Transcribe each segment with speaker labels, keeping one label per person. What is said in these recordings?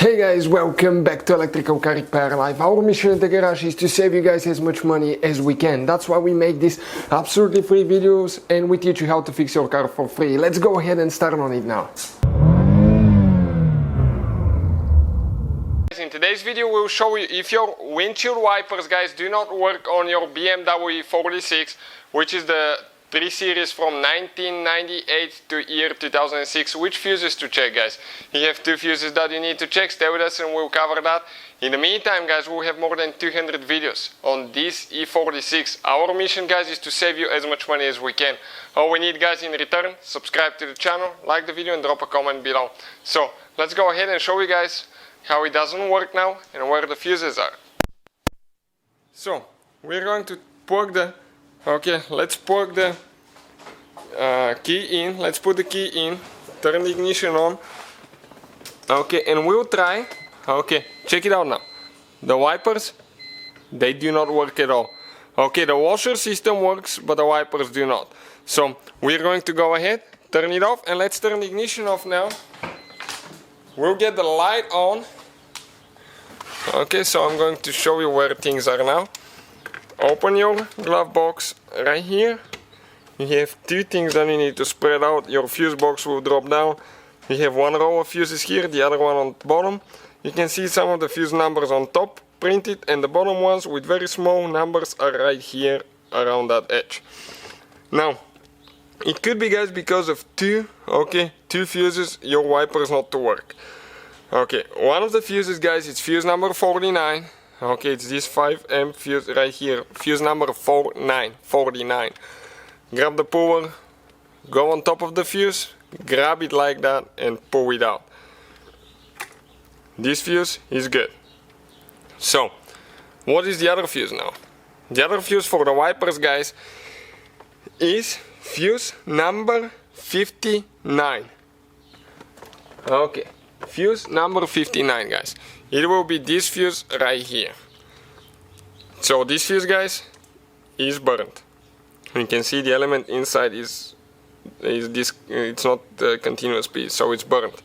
Speaker 1: Hey guys, welcome back to Electrical Car Repair Live. Our mission at the garage is to save you guys as much money as we can. That's why we make these absolutely free videos and we teach you how to fix your car for free. Let's go ahead and start on it now. In today's video we'll show you if your windshield wipers, guys, do not work on your BMW E46, which is the 3 Series from 1998 to year 2006, which fuses to check, guys. You have 2 fuses that you need to check. Stay with us and we'll cover that. In the meantime, guys, we'll have more than 200 videos on this E46. Our mission, guys, is to save you as much money as we can. All we need, guys, in return, subscribe to the channel, like the video and drop a comment below. So let's go ahead and show you guys how it doesn't work now and where the fuses are. So we're going to plug the let's plug the key in. Let's put the key in, turn the ignition on. And we'll try. Check it out now. The wipers, they do not work at all. The washer system works, but the wipers do not. So we're going to go ahead, turn it off, and let's turn the ignition off now. We'll get the light on. So I'm going to show you where things are now. Open your glove box right here. You have 2 things that you need to spread out. Your fuse box will drop down. You have 1 row of fuses here, the other one on the bottom. You can see some of the fuse numbers on top printed, and the bottom ones with very small numbers are right here around that edge. Now, it could be, guys, because of two fuses, your wipers not to work. One of the fuses, guys, it's fuse number 49. It's this 5M fuse right here, fuse number 49. Grab the puller, go on top of the fuse, grab it like that and pull it out. This fuse is good. So, what is the other fuse now? The other fuse for the wipers, guys, is fuse number 59. Fuse number 59, guys. It will be this fuse right here. So this fuse, guys, is burnt. You can see the element inside is this. It's not a continuous piece, so it's burnt.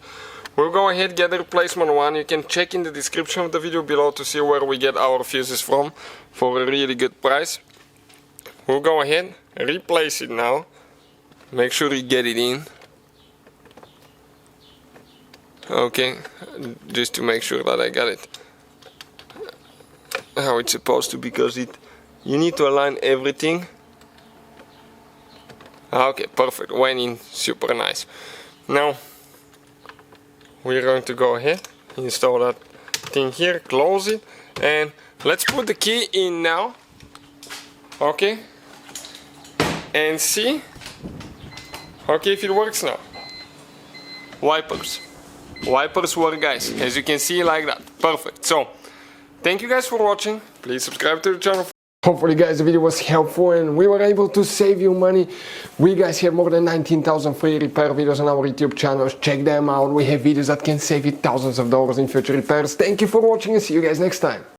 Speaker 1: We'll go ahead, get the replacement one. You can check in the description of the video below to see where we get our fuses from for a really good price. We'll go ahead, replace it now. Make sure you get it in. Just to make sure that I got it how it's supposed to, because you need to align everything. Perfect, went in super nice. Now we're going to go ahead, install that thing here, close it, and let's put the key in now. And see if it works now. Wipers work, guys, as you can see, like that. Perfect. So thank you guys for watching. Please subscribe to the channel. Hopefully, guys, the video was helpful and we were able to save you money. We, guys, have more than 19,000 free repair videos on our YouTube channels. Check them out. We have videos that can save you thousands of dollars in future repairs. Thank you for watching and see you guys next time.